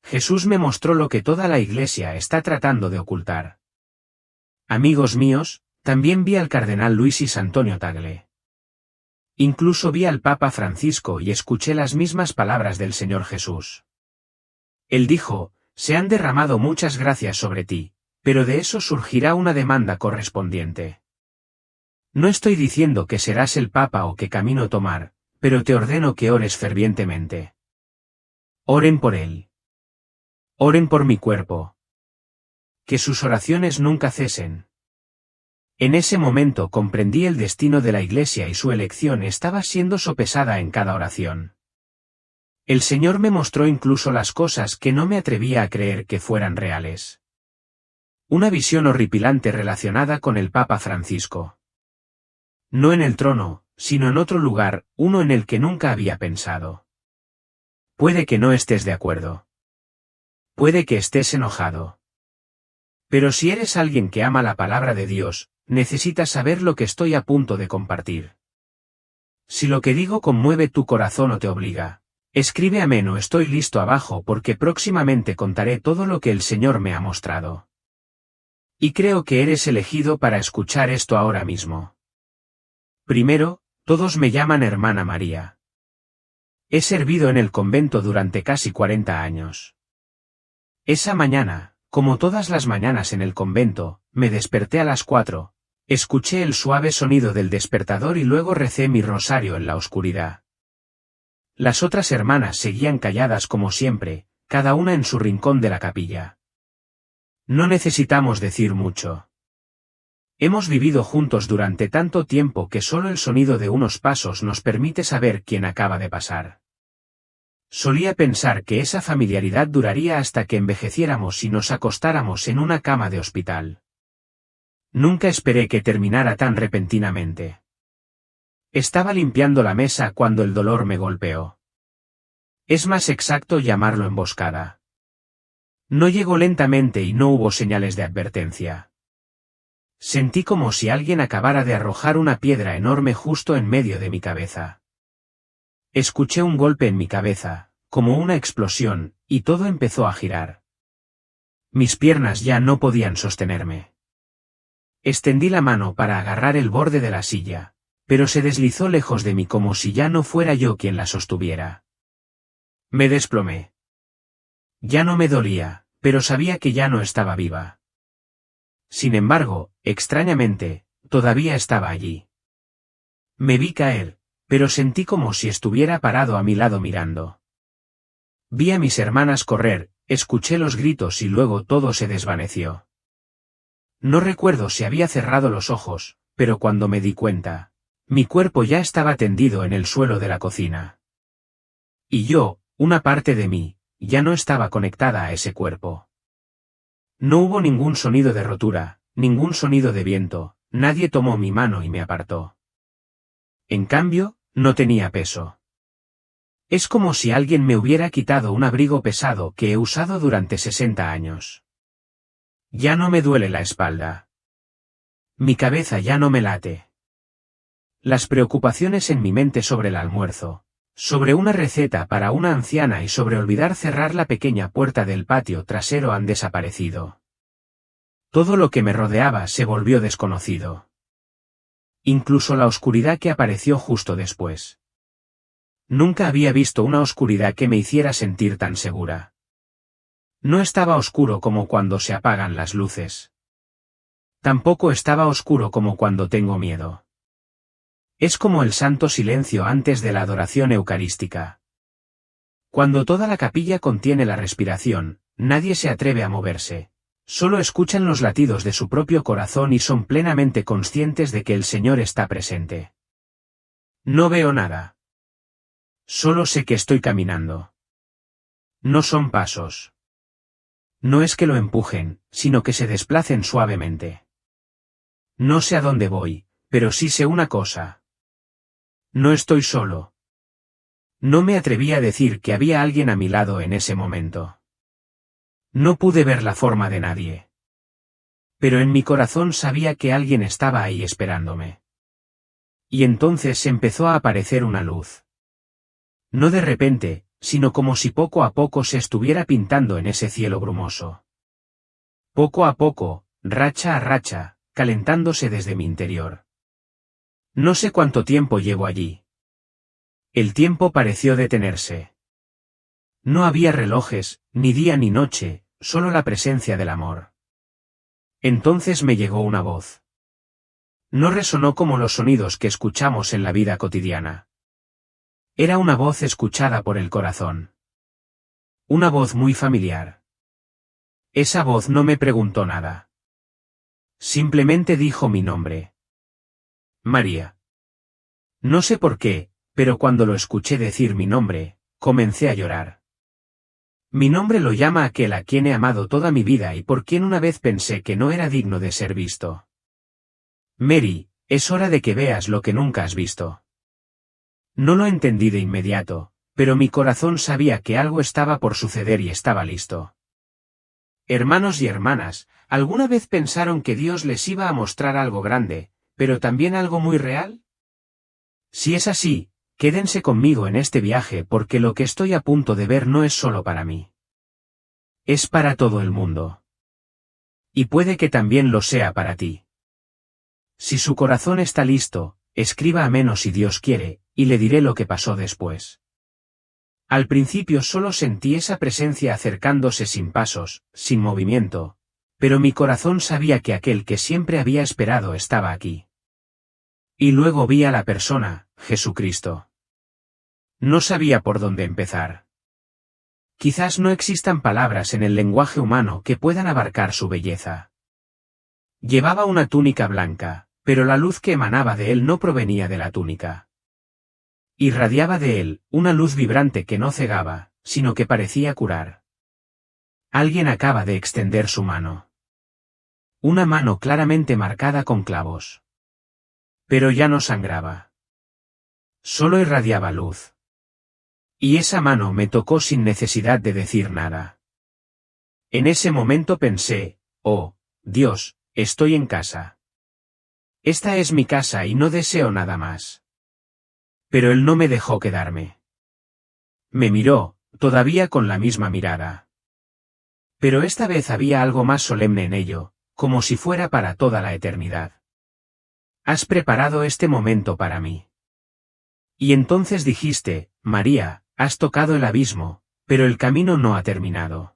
Jesús me mostró lo que toda la Iglesia está tratando de ocultar. Amigos míos, también vi al cardenal Luis Antonio Tagle. Incluso vi al Papa Francisco y escuché las mismas palabras del Señor Jesús. Él dijo: se han derramado muchas gracias sobre ti, pero de eso surgirá una demanda correspondiente. No estoy diciendo que serás el Papa o qué camino tomar, pero te ordeno que ores fervientemente. Oren por él. Oren por mi cuerpo. Que sus oraciones nunca cesen. En ese momento comprendí el destino de la Iglesia y su elección estaba siendo sopesada en cada oración. El Señor me mostró incluso las cosas que no me atrevía a creer que fueran reales. Una visión horripilante relacionada con el Papa Francisco. No en el trono, sino en otro lugar, uno en el que nunca había pensado. Puede que no estés de acuerdo. Puede que estés enojado. Pero si eres alguien que ama la palabra de Dios, necesitas saber lo que estoy a punto de compartir. Si lo que digo conmueve tu corazón o te obliga, escribe amén o estoy listo abajo porque próximamente contaré todo lo que el Señor me ha mostrado. Y creo que eres elegido para escuchar esto ahora mismo. Primero, todos me llaman hermana María. He servido en el convento durante casi 40 años. Esa mañana, como todas las mañanas en el convento, me desperté a las 4, escuché el suave sonido del despertador y luego recé mi rosario en la oscuridad. Las otras hermanas seguían calladas como siempre, cada una en su rincón de la capilla. No necesitamos decir mucho. Hemos vivido juntos durante tanto tiempo que solo el sonido de unos pasos nos permite saber quién acaba de pasar. Solía pensar que esa familiaridad duraría hasta que envejeciéramos y nos acostáramos en una cama de hospital. Nunca esperé que terminara tan repentinamente. Estaba limpiando la mesa cuando el dolor me golpeó. Es más exacto llamarlo emboscada. No llegó lentamente y no hubo señales de advertencia. Sentí como si alguien acabara de arrojar una piedra enorme justo en medio de mi cabeza. Escuché un golpe en mi cabeza, como una explosión, y todo empezó a girar. Mis piernas ya no podían sostenerme. Extendí la mano para agarrar el borde de la silla, pero se deslizó lejos de mí como si ya no fuera yo quien la sostuviera. Me desplomé. Ya no me dolía, pero sabía que ya no estaba viva. Sin embargo, extrañamente, todavía estaba allí. Me vi caer, pero sentí como si estuviera parado a mi lado mirando. Vi a mis hermanas correr, escuché los gritos y luego todo se desvaneció. No recuerdo si había cerrado los ojos, pero cuando me di cuenta, mi cuerpo ya estaba tendido en el suelo de la cocina. Y yo, una parte de mí, ya no estaba conectada a ese cuerpo. No hubo ningún sonido de rotura, ningún sonido de viento, nadie tomó mi mano y me apartó. En cambio, no tenía peso. Es como si alguien me hubiera quitado un abrigo pesado que he usado durante 60 años. Ya no me duele la espalda. Mi cabeza ya no me late. Las preocupaciones en mi mente sobre el almuerzo, sobre una receta para una anciana y sobre olvidar cerrar la pequeña puerta del patio trasero han desaparecido. Todo lo que me rodeaba se volvió desconocido. Incluso la oscuridad que apareció justo después. Nunca había visto una oscuridad que me hiciera sentir tan segura. No estaba oscuro como cuando se apagan las luces. Tampoco estaba oscuro como cuando tengo miedo. Es como el santo silencio antes de la adoración eucarística. Cuando toda la capilla contiene la respiración, nadie se atreve a moverse. Solo escuchan los latidos de su propio corazón y son plenamente conscientes de que el Señor está presente. No veo nada. Solo sé que estoy caminando. No son pasos. No es que lo empujen, sino que se desplacen suavemente. No sé a dónde voy, pero sí sé una cosa. No estoy solo. No me atreví a decir que había alguien a mi lado en ese momento. No pude ver la forma de nadie. Pero en mi corazón sabía que alguien estaba ahí esperándome. Y entonces empezó a aparecer una luz. No de repente, sino como si poco a poco se estuviera pintando en ese cielo brumoso. Poco a poco, racha a racha, calentándose desde mi interior. No sé cuánto tiempo llevo allí. El tiempo pareció detenerse. No había relojes, ni día ni noche, solo la presencia del amor. Entonces me llegó una voz. No resonó como los sonidos que escuchamos en la vida cotidiana. Era una voz escuchada por el corazón. Una voz muy familiar. Esa voz no me preguntó nada. Simplemente dijo mi nombre. María. No sé por qué, pero cuando lo escuché decir mi nombre, comencé a llorar. Mi nombre lo llama aquel a quien he amado toda mi vida y por quien una vez pensé que no era digno de ser visto. Mary, es hora de que veas lo que nunca has visto. No lo entendí de inmediato, pero mi corazón sabía que algo estaba por suceder y estaba listo. Hermanos y hermanas, ¿alguna vez pensaron que Dios les iba a mostrar algo grande, pero también algo muy real? Si es así, quédense conmigo en este viaje porque lo que estoy a punto de ver no es solo para mí. Es para todo el mundo. Y puede que también lo sea para ti. Si su corazón está listo, escriba amén si Dios quiere, y le diré lo que pasó después. Al principio solo sentí esa presencia acercándose sin pasos, sin movimiento, pero mi corazón sabía que aquel que siempre había esperado estaba aquí. Y luego vi a la persona, Jesucristo. No sabía por dónde empezar. Quizás no existan palabras en el lenguaje humano que puedan abarcar su belleza. Llevaba una túnica blanca, pero la luz que emanaba de él no provenía de la túnica. Irradiaba de él una luz vibrante que no cegaba, sino que parecía curar. Alguien acaba de extender su mano. Una mano claramente marcada con clavos. Pero ya no sangraba. Solo irradiaba luz. Y esa mano me tocó sin necesidad de decir nada. En ese momento pensé, oh, Dios, estoy en casa. Esta es mi casa y no deseo nada más. Pero él no me dejó quedarme. Me miró, todavía con la misma mirada. Pero esta vez había algo más solemne en ello, como si fuera para toda la eternidad. Has preparado este momento para mí. Y entonces dijiste, María, has tocado el abismo, pero el camino no ha terminado.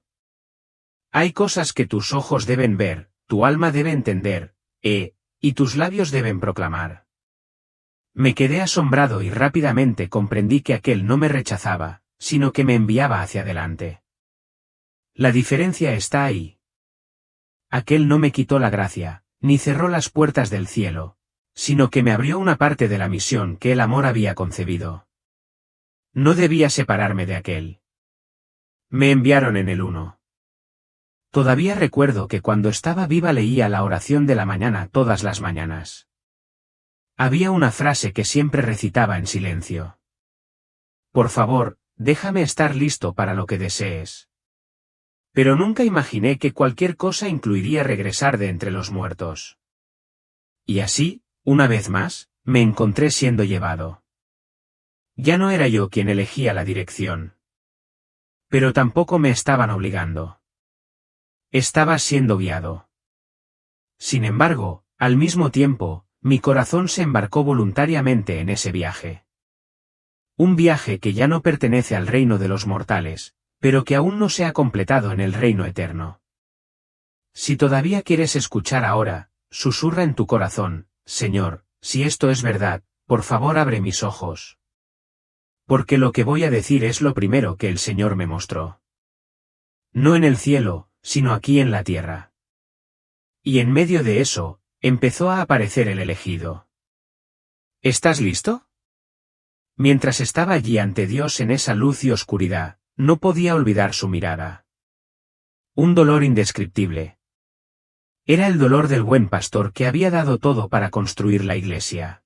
Hay cosas que tus ojos deben ver, tu alma debe entender, y tus labios deben proclamar. Me quedé asombrado y rápidamente comprendí que aquel no me rechazaba, sino que me enviaba hacia adelante. La diferencia está ahí. Aquel no me quitó la gracia, ni cerró las puertas del cielo, sino que me abrió una parte de la misión que el amor había concebido. No debía separarme de aquel. Me enviaron en el uno. Todavía recuerdo que cuando estaba viva leía la oración de la mañana todas las mañanas. Había una frase que siempre recitaba en silencio. Por favor, déjame estar listo para lo que desees. Pero nunca imaginé que cualquier cosa incluiría regresar de entre los muertos. Y así, una vez más, me encontré siendo llevado. Ya no era yo quien elegía la dirección. Pero tampoco me estaban obligando. Estaba siendo guiado. Sin embargo, al mismo tiempo, mi corazón se embarcó voluntariamente en ese viaje. Un viaje que ya no pertenece al reino de los mortales, pero que aún no se ha completado en el reino eterno. Si todavía quieres escuchar ahora, susurra en tu corazón, Señor, si esto es verdad, por favor abre mis ojos. Porque lo que voy a decir es lo primero que el Señor me mostró. No en el cielo, sino aquí en la tierra. Y en medio de eso, empezó a aparecer el elegido. ¿Estás listo? Mientras estaba allí ante Dios en esa luz y oscuridad, no podía olvidar su mirada. Un dolor indescriptible. Era el dolor del buen pastor que había dado todo para construir la iglesia.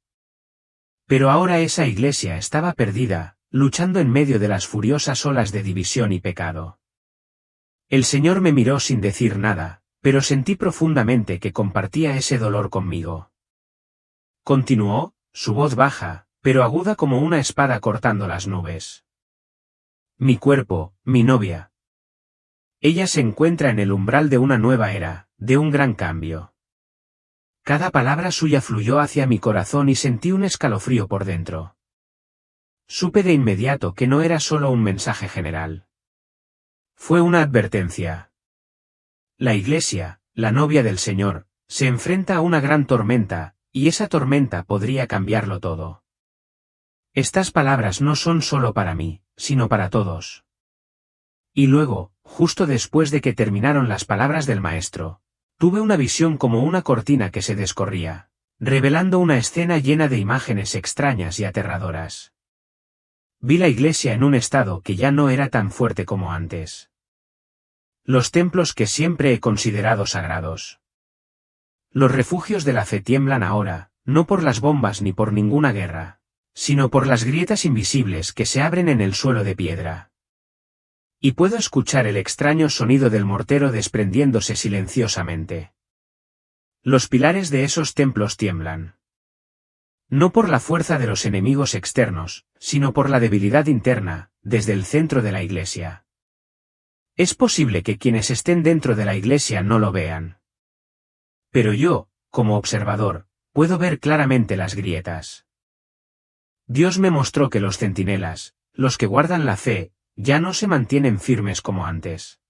Pero ahora esa iglesia estaba perdida, luchando en medio de las furiosas olas de división y pecado. El Señor me miró sin decir nada, pero sentí profundamente que compartía ese dolor conmigo. Continuó, su voz baja, pero aguda como una espada cortando las nubes. Mi cuerpo, mi novia. Ella se encuentra en el umbral de una nueva era, de un gran cambio. Cada palabra suya fluyó hacia mi corazón y sentí un escalofrío por dentro. Supe de inmediato que no era solo un mensaje general. Fue una advertencia. La Iglesia, la novia del Señor, se enfrenta a una gran tormenta, y esa tormenta podría cambiarlo todo. Estas palabras no son solo para mí, sino para todos. Y luego, justo después de que terminaron las palabras del Maestro, tuve una visión como una cortina que se descorría, revelando una escena llena de imágenes extrañas y aterradoras. Vi la Iglesia en un estado que ya no era tan fuerte como antes. Los templos que siempre he considerado sagrados. Los refugios de la fe tiemblan ahora, no por las bombas ni por ninguna guerra, sino por las grietas invisibles que se abren en el suelo de piedra. Y puedo escuchar el extraño sonido del mortero desprendiéndose silenciosamente. Los pilares de esos templos tiemblan. No por la fuerza de los enemigos externos, sino por la debilidad interna, desde el centro de la Iglesia. Es posible que quienes estén dentro de la Iglesia no lo vean. Pero yo, como observador, puedo ver claramente las grietas. Dios me mostró que los centinelas, los que guardan la fe, ya no se mantienen firmes como antes.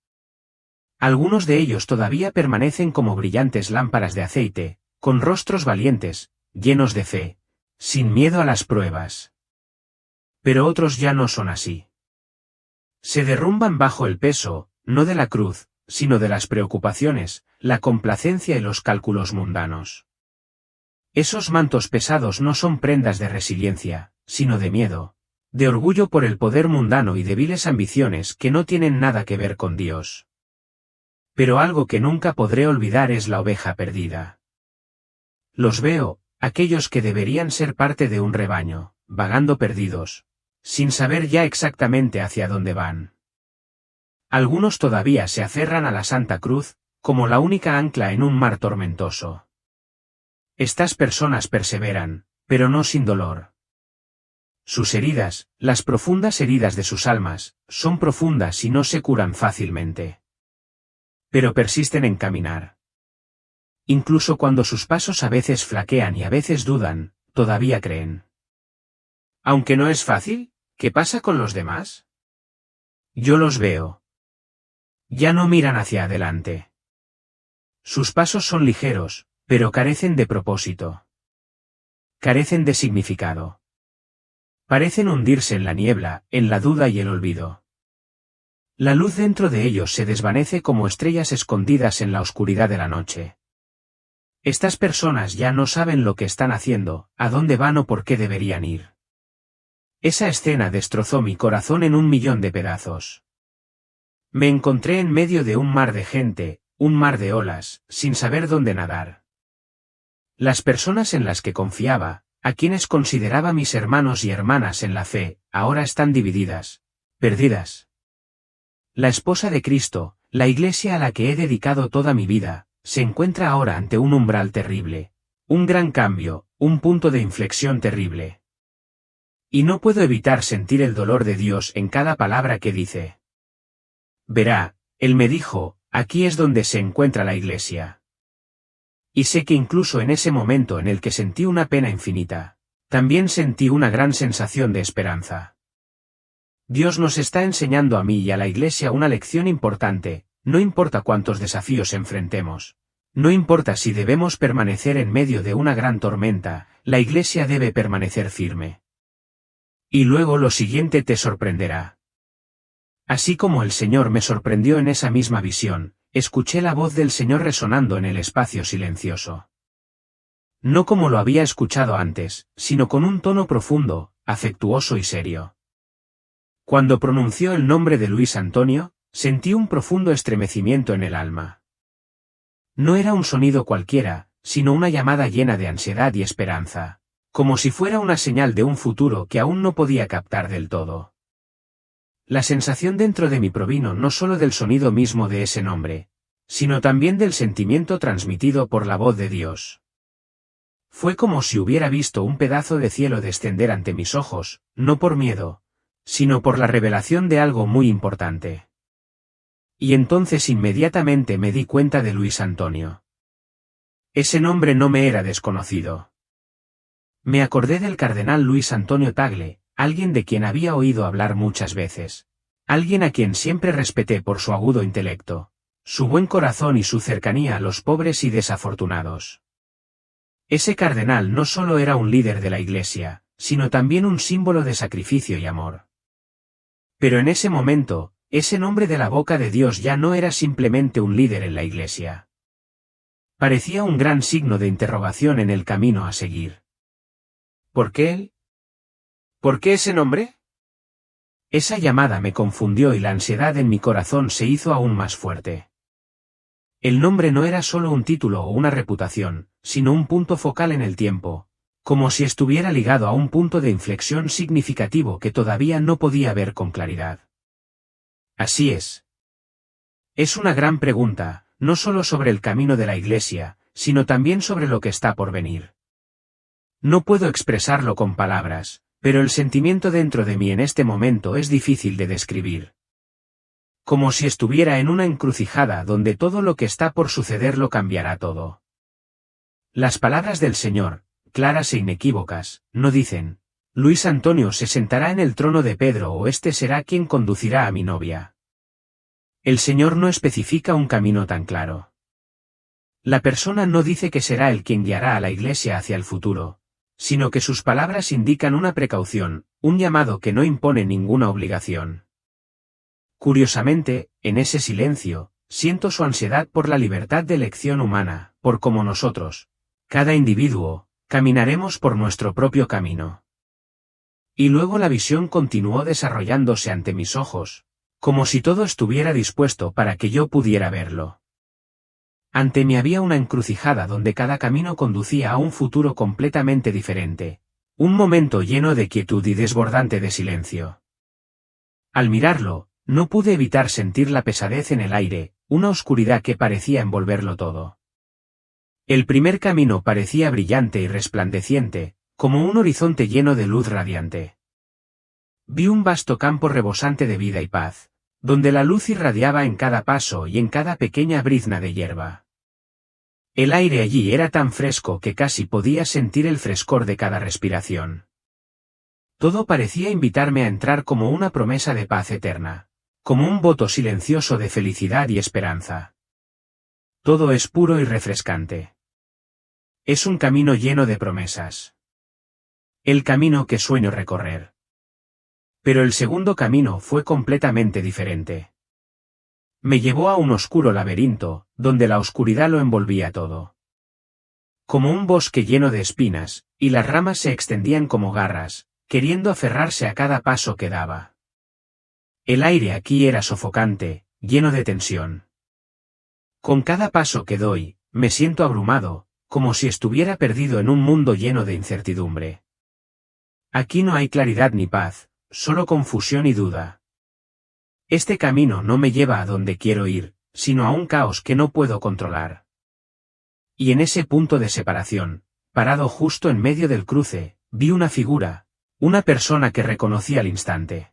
Algunos de ellos todavía permanecen como brillantes lámparas de aceite, con rostros valientes, llenos de fe, sin miedo a las pruebas. Pero otros ya no son así. Se derrumban bajo el peso, no de la cruz, sino de las preocupaciones, la complacencia y los cálculos mundanos. Esos mantos pesados no son prendas de resiliencia, sino de miedo, de orgullo por el poder mundano y débiles ambiciones que no tienen nada que ver con Dios. Pero algo que nunca podré olvidar es la oveja perdida. Los veo, aquellos que deberían ser parte de un rebaño, vagando perdidos, sin saber ya exactamente hacia dónde van. Algunos todavía se aferran a la Santa Cruz, como la única ancla en un mar tormentoso. Estas personas perseveran, pero no sin dolor. Sus heridas, las profundas heridas de sus almas, son profundas y no se curan fácilmente. Pero persisten en caminar. Incluso cuando sus pasos a veces flaquean y a veces dudan, todavía creen. Aunque no es fácil, ¿qué pasa con los demás? Yo los veo. Ya no miran hacia adelante. Sus pasos son ligeros, pero carecen de propósito. Carecen de significado. Parecen hundirse en la niebla, en la duda y el olvido. La luz dentro de ellos se desvanece como estrellas escondidas en la oscuridad de la noche. Estas personas ya no saben lo que están haciendo, a dónde van o por qué deberían ir. Esa escena destrozó mi corazón en 1.000.000 de pedazos. Me encontré en medio de un mar de gente, un mar de olas, sin saber dónde nadar. Las personas en las que confiaba, a quienes consideraba mis hermanos y hermanas en la fe, ahora están divididas, perdidas. La esposa de Cristo, la Iglesia a la que he dedicado toda mi vida, se encuentra ahora ante un umbral terrible, un gran cambio, un punto de inflexión terrible. Y no puedo evitar sentir el dolor de Dios en cada palabra que dice. Verá, Él me dijo, aquí es donde se encuentra la Iglesia. Y sé que incluso en ese momento en el que sentí una pena infinita, también sentí una gran sensación de esperanza. Dios nos está enseñando a mí y a la Iglesia una lección importante, no importa cuántos desafíos enfrentemos, no importa si debemos permanecer en medio de una gran tormenta, la Iglesia debe permanecer firme. Y luego lo siguiente te sorprenderá. Así como el Señor me sorprendió en esa misma visión, escuché la voz del Señor resonando en el espacio silencioso. No como lo había escuchado antes, sino con un tono profundo, afectuoso y serio. Cuando pronunció el nombre de Luis Antonio, sentí un profundo estremecimiento en el alma. No era un sonido cualquiera, sino una llamada llena de ansiedad y esperanza, como si fuera una señal de un futuro que aún no podía captar del todo. La sensación dentro de mí provino no solo del sonido mismo de ese nombre, sino también del sentimiento transmitido por la voz de Dios. Fue como si hubiera visto un pedazo de cielo descender ante mis ojos, no por miedo, sino por la revelación de algo muy importante. Y entonces inmediatamente me di cuenta de Luis Antonio. Ese nombre no me era desconocido. Me acordé del cardenal Luis Antonio Tagle, alguien de quien había oído hablar muchas veces. Alguien a quien siempre respeté por su agudo intelecto, su buen corazón y su cercanía a los pobres y desafortunados. Ese cardenal no solo era un líder de la Iglesia, sino también un símbolo de sacrificio y amor. Pero en ese momento, ese nombre de la boca de Dios ya no era simplemente un líder en la Iglesia. Parecía un gran signo de interrogación en el camino a seguir. ¿Por qué él? ¿Por qué ese nombre? Esa llamada me confundió y la ansiedad en mi corazón se hizo aún más fuerte. El nombre no era solo un título o una reputación, sino un punto focal en el tiempo, como si estuviera ligado a un punto de inflexión significativo que todavía no podía ver con claridad. Así es. Es una gran pregunta, no solo sobre el camino de la Iglesia, sino también sobre lo que está por venir. No puedo expresarlo con palabras, pero el sentimiento dentro de mí en este momento es difícil de describir. Como si estuviera en una encrucijada donde todo lo que está por suceder lo cambiará todo. Las palabras del Señor, claras e inequívocas, no dicen: Luis Antonio se sentará en el trono de Pedro o este será quien conducirá a mi novia. El Señor no especifica un camino tan claro. La persona no dice que será él quien guiará a la Iglesia hacia el futuro, sino que sus palabras indican una precaución, un llamado que no impone ninguna obligación. Curiosamente, en ese silencio, siento su ansiedad por la libertad de elección humana, por cómo nosotros, cada individuo, caminaremos por nuestro propio camino. Y luego la visión continuó desarrollándose ante mis ojos, como si todo estuviera dispuesto para que yo pudiera verlo. Ante mí había una encrucijada donde cada camino conducía a un futuro completamente diferente, un momento lleno de quietud y desbordante de silencio. Al mirarlo, no pude evitar sentir la pesadez en el aire, una oscuridad que parecía envolverlo todo. El primer camino parecía brillante y resplandeciente, como un horizonte lleno de luz radiante. Vi un vasto campo rebosante de vida y paz, donde la luz irradiaba en cada paso y en cada pequeña brizna de hierba. El aire allí era tan fresco que casi podía sentir el frescor de cada respiración. Todo parecía invitarme a entrar como una promesa de paz eterna, como un voto silencioso de felicidad y esperanza. Todo es puro y refrescante. Es un camino lleno de promesas. El camino que sueño recorrer. Pero el segundo camino fue completamente diferente. Me llevó a un oscuro laberinto, donde la oscuridad lo envolvía todo. Como un bosque lleno de espinas, y las ramas se extendían como garras, queriendo aferrarse a cada paso que daba. El aire aquí era sofocante, lleno de tensión. Con cada paso que doy, me siento abrumado, como si estuviera perdido en un mundo lleno de incertidumbre. Aquí no hay claridad ni paz, solo confusión y duda. Este camino no me lleva a donde quiero ir, sino a un caos que no puedo controlar. Y en ese punto de separación, parado justo en medio del cruce, vi una figura, una persona que reconocí al instante.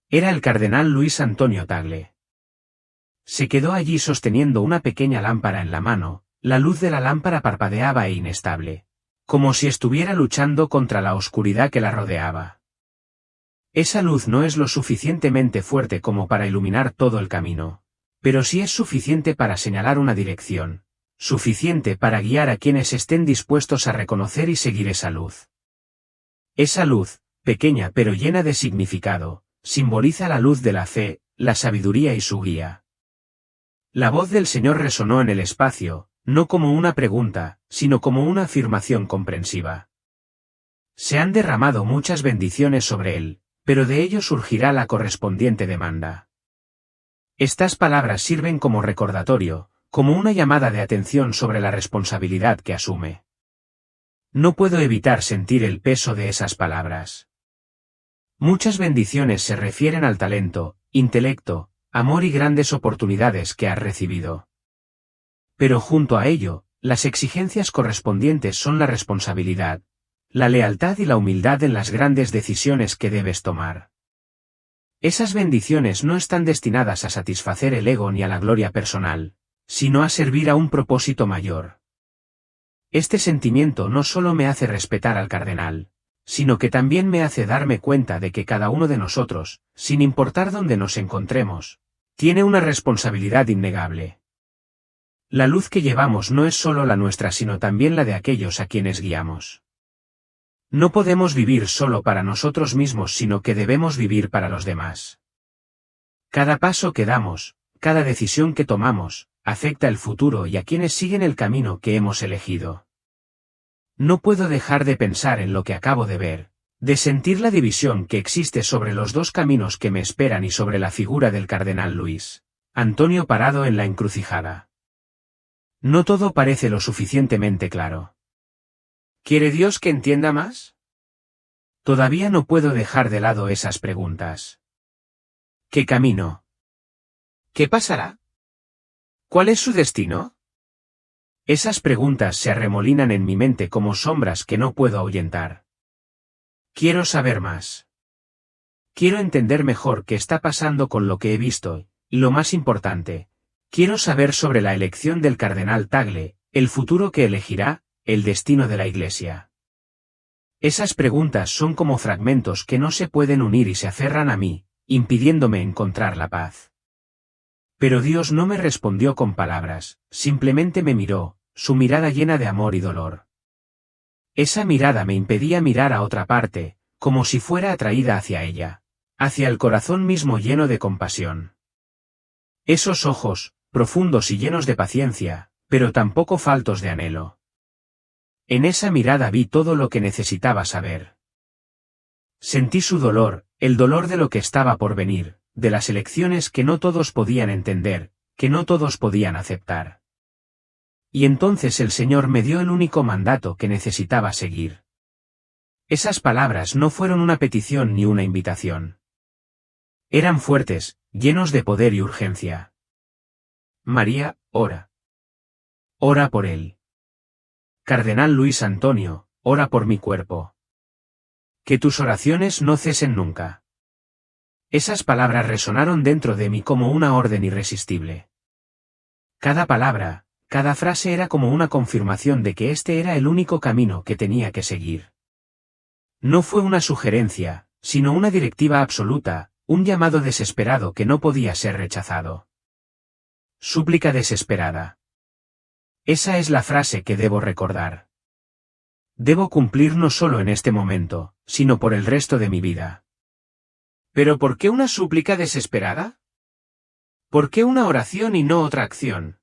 Era el cardenal Luis Antonio Tagle. Se quedó allí sosteniendo una pequeña lámpara en la mano, la luz de la lámpara parpadeaba e inestable, como si estuviera luchando contra la oscuridad que la rodeaba. Esa luz no es lo suficientemente fuerte como para iluminar todo el camino, pero sí es suficiente para señalar una dirección, suficiente para guiar a quienes estén dispuestos a reconocer y seguir esa luz. Esa luz, pequeña pero llena de significado, simboliza la luz de la fe, la sabiduría y su guía. La voz del Señor resonó en el espacio, no como una pregunta, sino como una afirmación comprensiva. Se han derramado muchas bendiciones sobre él, pero de ello surgirá la correspondiente demanda. Estas palabras sirven como recordatorio, como una llamada de atención sobre la responsabilidad que asume. No puedo evitar sentir el peso de esas palabras. Muchas bendiciones se refieren al talento, intelecto, amor y grandes oportunidades que has recibido. Pero junto a ello, las exigencias correspondientes son la responsabilidad, la lealtad y la humildad en las grandes decisiones que debes tomar. Esas bendiciones no están destinadas a satisfacer el ego ni a la gloria personal, sino a servir a un propósito mayor. Este sentimiento no solo me hace respetar al cardenal, sino que también me hace darme cuenta de que cada uno de nosotros, sin importar dónde nos encontremos, tiene una responsabilidad innegable. La luz que llevamos no es solo la nuestra sino también la de aquellos a quienes guiamos. No podemos vivir solo para nosotros mismos sino que debemos vivir para los demás. Cada paso que damos, cada decisión que tomamos, afecta el futuro y a quienes siguen el camino que hemos elegido. No puedo dejar de pensar en lo que acabo de ver, de sentir la división que existe sobre los dos caminos que me esperan y sobre la figura del cardenal Luis Antonio parado en la encrucijada. No todo parece lo suficientemente claro. ¿Quiere Dios que entienda más? Todavía no puedo dejar de lado esas preguntas. ¿Qué camino? ¿Qué pasará? ¿Cuál es su destino? Esas preguntas se arremolinan en mi mente como sombras que no puedo ahuyentar. Quiero saber más. Quiero entender mejor qué está pasando con lo que he visto, y lo más importante, quiero saber sobre la elección del cardenal Tagle, el futuro que elegirá, el destino de la Iglesia. Esas preguntas son como fragmentos que no se pueden unir y se aferran a mí, impidiéndome encontrar la paz. Pero Dios no me respondió con palabras, simplemente me miró, su mirada llena de amor y dolor. Esa mirada me impedía mirar a otra parte, como si fuera atraída hacia ella, hacia el corazón mismo lleno de compasión. Esos ojos, profundos y llenos de paciencia, pero tampoco faltos de anhelo. En esa mirada vi todo lo que necesitaba saber. Sentí su dolor, el dolor de lo que estaba por venir, de las elecciones que no todos podían entender, que no todos podían aceptar. Y entonces el Señor me dio el único mandato que necesitaba seguir. Esas palabras no fueron una petición ni una invitación. Eran fuertes, llenos de poder y urgencia. María, ora. Ora por él. Cardenal Luis Antonio, ora por mi cuerpo. Que tus oraciones no cesen nunca. Esas palabras resonaron dentro de mí como una orden irresistible. Cada palabra, cada frase era como una confirmación de que este era el único camino que tenía que seguir. No fue una sugerencia, sino una directiva absoluta, un llamado desesperado que no podía ser rechazado. Súplica desesperada. Esa es la frase que debo recordar. Debo cumplir no solo en este momento, sino por el resto de mi vida. ¿Pero por qué una súplica desesperada? ¿Por qué una oración y no otra acción?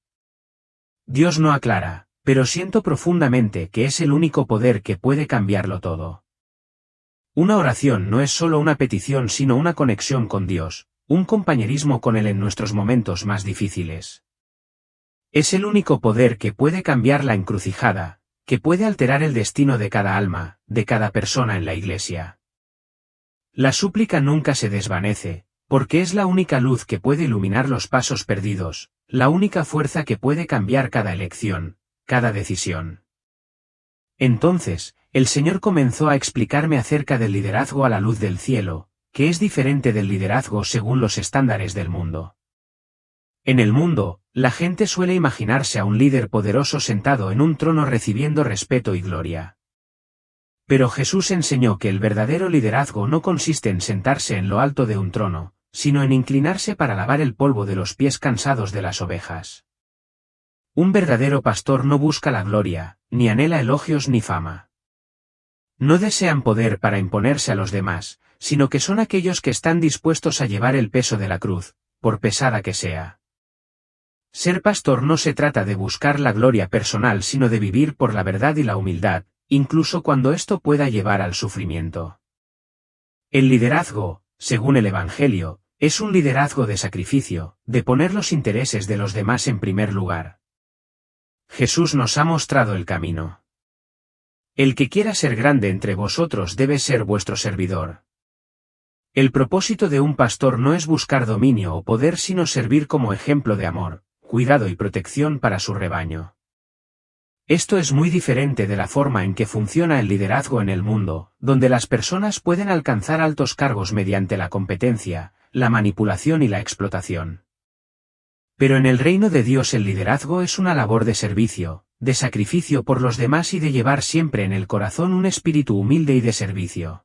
Dios no aclara, pero siento profundamente que es el único poder que puede cambiarlo todo. Una oración no es solo una petición sino una conexión con Dios, un compañerismo con Él en nuestros momentos más difíciles. Es el único poder que puede cambiar la encrucijada, que puede alterar el destino de cada alma, de cada persona en la Iglesia. La súplica nunca se desvanece, porque es la única luz que puede iluminar los pasos perdidos, la única fuerza que puede cambiar cada elección, cada decisión. Entonces, el Señor comenzó a explicarme acerca del liderazgo a la luz del cielo, que es diferente del liderazgo según los estándares del mundo. En el mundo, la gente suele imaginarse a un líder poderoso sentado en un trono recibiendo respeto y gloria. Pero Jesús enseñó que el verdadero liderazgo no consiste en sentarse en lo alto de un trono, sino en inclinarse para lavar el polvo de los pies cansados de las ovejas. Un verdadero pastor no busca la gloria, ni anhela elogios ni fama. No desean poder para imponerse a los demás, sino que son aquellos que están dispuestos a llevar el peso de la cruz, por pesada que sea. Ser pastor no se trata de buscar la gloria personal sino de vivir por la verdad y la humildad, incluso cuando esto pueda llevar al sufrimiento. El liderazgo, según el Evangelio, es un liderazgo de sacrificio, de poner los intereses de los demás en primer lugar. Jesús nos ha mostrado el camino. El que quiera ser grande entre vosotros debe ser vuestro servidor. El propósito de un pastor no es buscar dominio o poder sino servir como ejemplo de amor, cuidado y protección para su rebaño. Esto es muy diferente de la forma en que funciona el liderazgo en el mundo, donde las personas pueden alcanzar altos cargos mediante la competencia, la manipulación y la explotación. Pero en el reino de Dios el liderazgo es una labor de servicio, de sacrificio por los demás y de llevar siempre en el corazón un espíritu humilde y de servicio.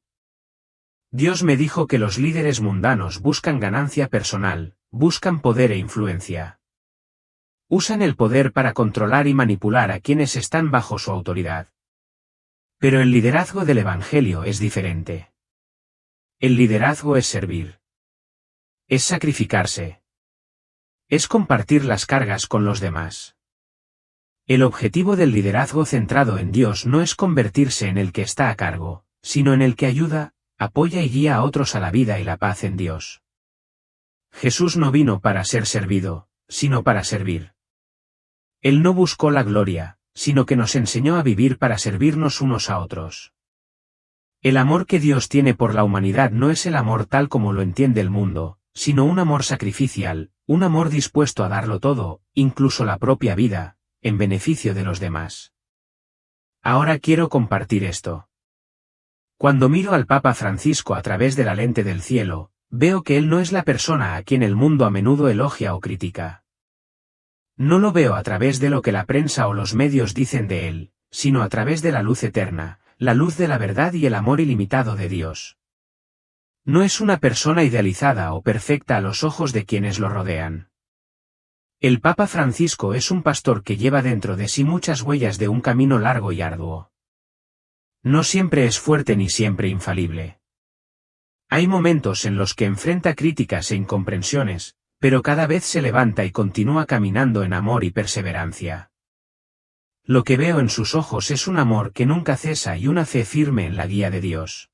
Dios me dijo que los líderes mundanos buscan ganancia personal, buscan poder e influencia. Usan el poder para controlar y manipular a quienes están bajo su autoridad. Pero el liderazgo del Evangelio es diferente. El liderazgo es servir. Es sacrificarse. Es compartir las cargas con los demás. El objetivo del liderazgo centrado en Dios no es convertirse en el que está a cargo, sino en el que ayuda, apoya y guía a otros a la vida y la paz en Dios. Jesús no vino para ser servido, sino para servir. Él no buscó la gloria, sino que nos enseñó a vivir para servirnos unos a otros. El amor que Dios tiene por la humanidad no es el amor tal como lo entiende el mundo, sino un amor sacrificial, un amor dispuesto a darlo todo, incluso la propia vida, en beneficio de los demás. Ahora quiero compartir esto. Cuando miro al Papa Francisco a través de la lente del cielo, veo que él no es la persona a quien el mundo a menudo elogia o critica. No lo veo a través de lo que la prensa o los medios dicen de él, sino a través de la luz eterna, la luz de la verdad y el amor ilimitado de Dios. No es una persona idealizada o perfecta a los ojos de quienes lo rodean. El Papa Francisco es un pastor que lleva dentro de sí muchas huellas de un camino largo y arduo. No siempre es fuerte ni siempre infalible. Hay momentos en los que enfrenta críticas e incomprensiones, pero cada vez se levanta y continúa caminando en amor y perseverancia. Lo que veo en sus ojos es un amor que nunca cesa y una fe firme en la guía de Dios.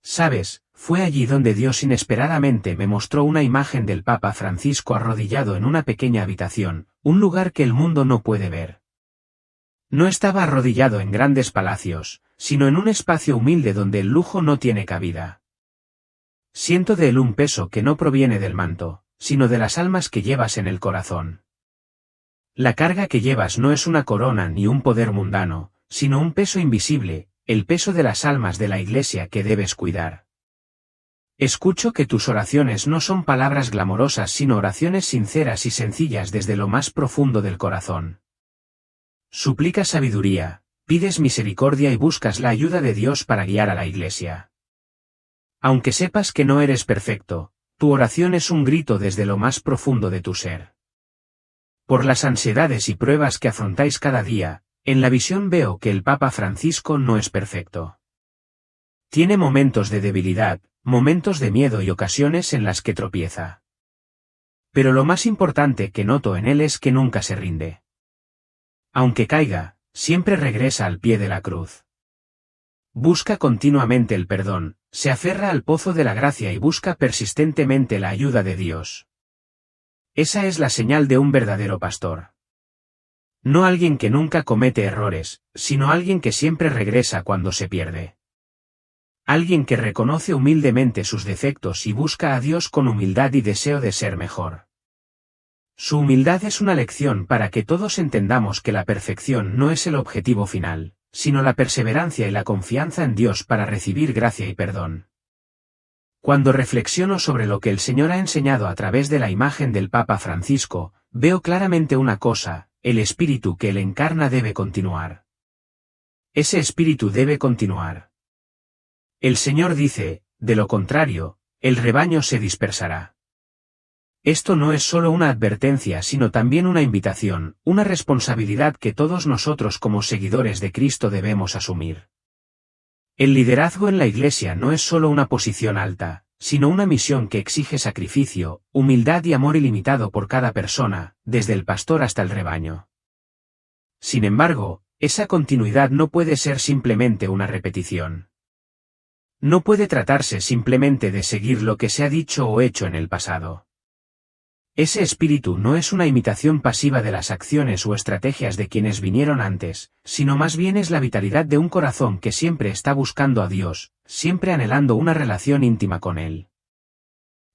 ¿Sabes? Fue allí donde Dios inesperadamente me mostró una imagen del Papa Francisco arrodillado en una pequeña habitación, un lugar que el mundo no puede ver. No estaba arrodillado en grandes palacios, sino en un espacio humilde donde el lujo no tiene cabida. Siento de él un peso que no proviene del manto, sino de las almas que llevas en el corazón. La carga que llevas no es una corona ni un poder mundano, sino un peso invisible, el peso de las almas de la Iglesia que debes cuidar. Escucho que tus oraciones no son palabras glamorosas sino oraciones sinceras y sencillas desde lo más profundo del corazón. Suplicas sabiduría, pides misericordia y buscas la ayuda de Dios para guiar a la Iglesia. Aunque sepas que no eres perfecto, tu oración es un grito desde lo más profundo de tu ser. Por las ansiedades y pruebas que afrontáis cada día, en la visión veo que el Papa Francisco no es perfecto. Tiene momentos de debilidad, momentos de miedo y ocasiones en las que tropieza. Pero lo más importante que noto en él es que nunca se rinde. Aunque caiga, siempre regresa al pie de la cruz. Busca continuamente el perdón, se aferra al pozo de la gracia y busca persistentemente la ayuda de Dios. Esa es la señal de un verdadero pastor. No alguien que nunca comete errores, sino alguien que siempre regresa cuando se pierde. Alguien que reconoce humildemente sus defectos y busca a Dios con humildad y deseo de ser mejor. Su humildad es una lección para que todos entendamos que la perfección no es el objetivo final, sino la perseverancia y la confianza en Dios para recibir gracia y perdón. Cuando reflexiono sobre lo que el Señor ha enseñado a través de la imagen del Papa Francisco, veo claramente una cosa: el espíritu que él encarna debe continuar. Ese espíritu debe continuar. El Señor dice, de lo contrario, el rebaño se dispersará. Esto no es solo una advertencia sino también una invitación, una responsabilidad que todos nosotros como seguidores de Cristo debemos asumir. El liderazgo en la Iglesia no es solo una posición alta, sino una misión que exige sacrificio, humildad y amor ilimitado por cada persona, desde el pastor hasta el rebaño. Sin embargo, esa continuidad no puede ser simplemente una repetición. No puede tratarse simplemente de seguir lo que se ha dicho o hecho en el pasado. Ese espíritu no es una imitación pasiva de las acciones o estrategias de quienes vinieron antes, sino más bien es la vitalidad de un corazón que siempre está buscando a Dios, siempre anhelando una relación íntima con Él.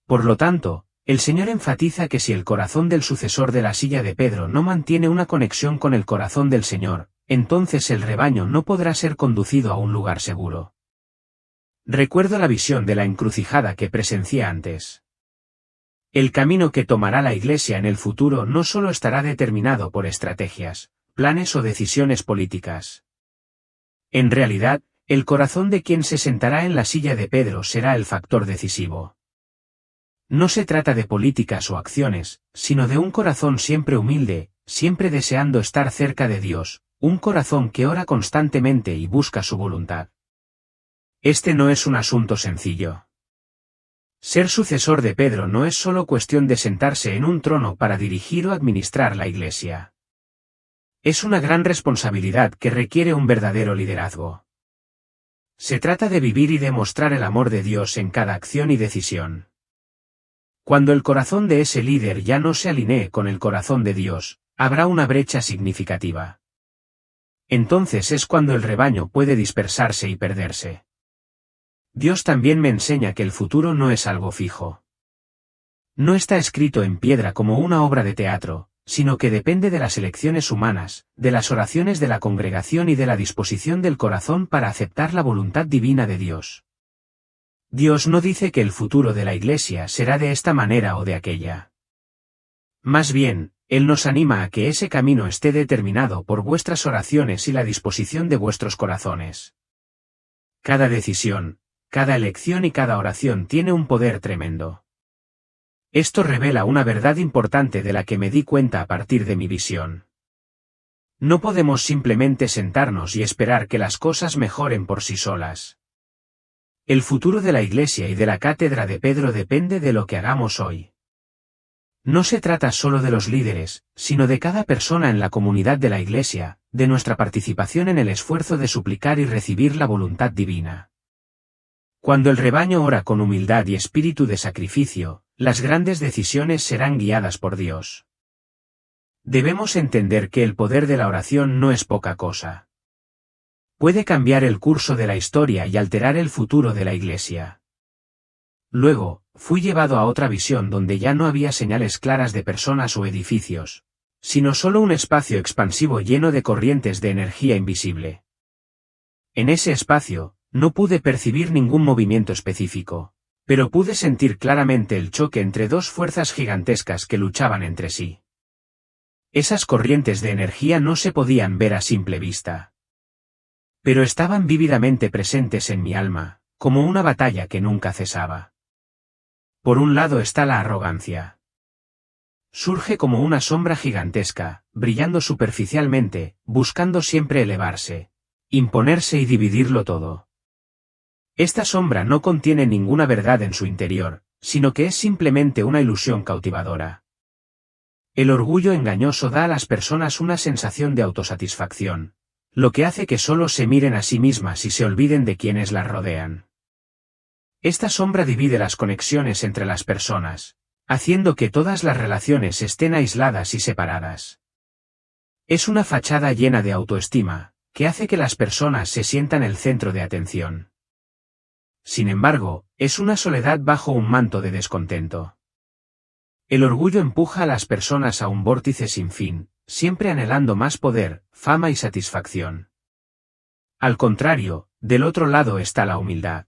Por lo tanto, el Señor enfatiza que si el corazón del sucesor de la silla de Pedro no mantiene una conexión con el corazón del Señor, entonces el rebaño no podrá ser conducido a un lugar seguro. Recuerdo la visión de la encrucijada que presencié antes. El camino que tomará la Iglesia en el futuro no solo estará determinado por estrategias, planes o decisiones políticas. En realidad, el corazón de quien se sentará en la silla de Pedro será el factor decisivo. No se trata de políticas o acciones, sino de un corazón siempre humilde, siempre deseando estar cerca de Dios, un corazón que ora constantemente y busca su voluntad. Este no es un asunto sencillo. Ser sucesor de Pedro no es solo cuestión de sentarse en un trono para dirigir o administrar la Iglesia. Es una gran responsabilidad que requiere un verdadero liderazgo. Se trata de vivir y demostrar el amor de Dios en cada acción y decisión. Cuando el corazón de ese líder ya no se alinee con el corazón de Dios, habrá una brecha significativa. Entonces es cuando el rebaño puede dispersarse y perderse. Dios también me enseña que el futuro no es algo fijo. No está escrito en piedra como una obra de teatro, sino que depende de las elecciones humanas, de las oraciones de la congregación y de la disposición del corazón para aceptar la voluntad divina de Dios. Dios no dice que el futuro de la Iglesia será de esta manera o de aquella. Más bien, Él nos anima a que ese camino esté determinado por vuestras oraciones y la disposición de vuestros corazones. Cada decisión, cada elección y cada oración tiene un poder tremendo. Esto revela una verdad importante de la que me di cuenta a partir de mi visión. No podemos simplemente sentarnos y esperar que las cosas mejoren por sí solas. El futuro de la Iglesia y de la cátedra de Pedro depende de lo que hagamos hoy. No se trata solo de los líderes, sino de cada persona en la comunidad de la Iglesia, de nuestra participación en el esfuerzo de suplicar y recibir la voluntad divina. Cuando el rebaño ora con humildad y espíritu de sacrificio, las grandes decisiones serán guiadas por Dios. Debemos entender que el poder de la oración no es poca cosa. Puede cambiar el curso de la historia y alterar el futuro de la Iglesia. Luego, fui llevado a otra visión donde ya no había señales claras de personas o edificios, sino solo un espacio expansivo lleno de corrientes de energía invisible. En ese espacio, no pude percibir ningún movimiento específico, pero pude sentir claramente el choque entre dos fuerzas gigantescas que luchaban entre sí. Esas corrientes de energía no se podían ver a simple vista, pero estaban vívidamente presentes en mi alma, como una batalla que nunca cesaba. Por un lado está la arrogancia. Surge como una sombra gigantesca, brillando superficialmente, buscando siempre elevarse, imponerse y dividirlo todo. Esta sombra no contiene ninguna verdad en su interior, sino que es simplemente una ilusión cautivadora. El orgullo engañoso da a las personas una sensación de autosatisfacción, lo que hace que solo se miren a sí mismas y se olviden de quienes las rodean. Esta sombra divide las conexiones entre las personas, haciendo que todas las relaciones estén aisladas y separadas. Es una fachada llena de autoestima, que hace que las personas se sientan el centro de atención. Sin embargo, es una soledad bajo un manto de descontento. El orgullo empuja a las personas a un vórtice sin fin, siempre anhelando más poder, fama y satisfacción. Al contrario, del otro lado está la humildad.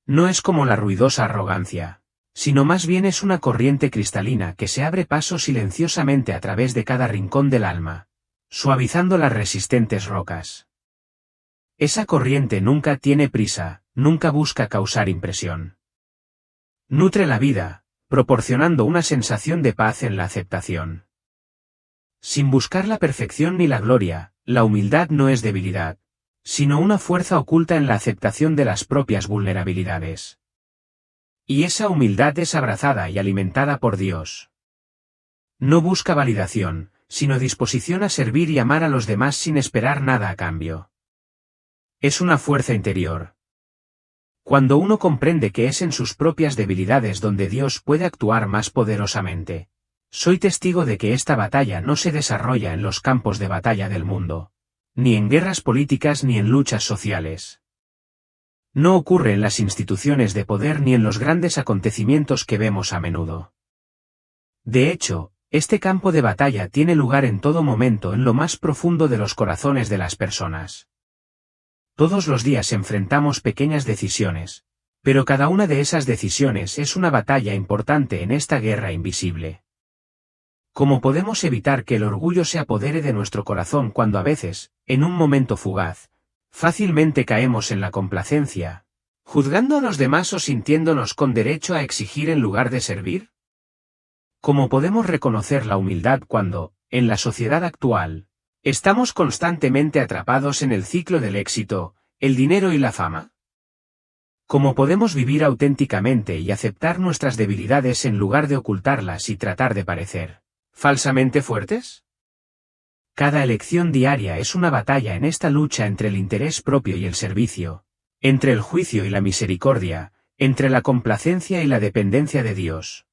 No es como la ruidosa arrogancia, sino más bien es una corriente cristalina que se abre paso silenciosamente a través de cada rincón del alma, suavizando las resistentes rocas. Esa corriente nunca tiene prisa, nunca busca causar impresión. Nutre la vida, proporcionando una sensación de paz en la aceptación. Sin buscar la perfección ni la gloria, la humildad no es debilidad, sino una fuerza oculta en la aceptación de las propias vulnerabilidades. Y esa humildad es abrazada y alimentada por Dios. No busca validación, sino disposición a servir y amar a los demás sin esperar nada a cambio. Es una fuerza interior. Cuando uno comprende que es en sus propias debilidades donde Dios puede actuar más poderosamente, soy testigo de que esta batalla no se desarrolla en los campos de batalla del mundo, ni en guerras políticas ni en luchas sociales. No ocurre en las instituciones de poder ni en los grandes acontecimientos que vemos a menudo. De hecho, este campo de batalla tiene lugar en todo momento en lo más profundo de los corazones de las personas. Todos los días enfrentamos pequeñas decisiones, Pero cada una de esas decisiones es una batalla importante en esta guerra invisible. ¿Cómo podemos evitar que el orgullo se apodere de nuestro corazón cuando a veces, en un momento fugaz, fácilmente caemos en la complacencia, juzgando a los demás o sintiéndonos con derecho a exigir en lugar de servir? ¿Cómo podemos reconocer la humildad cuando, en la sociedad actual, estamos constantemente atrapados en el ciclo del éxito, el dinero y la fama? ¿Cómo podemos vivir auténticamente y aceptar nuestras debilidades en lugar de ocultarlas y tratar de parecer falsamente fuertes? Cada elección diaria es una batalla en esta lucha entre el interés propio y el servicio, entre el juicio y la misericordia, entre la complacencia y la dependencia de Dios.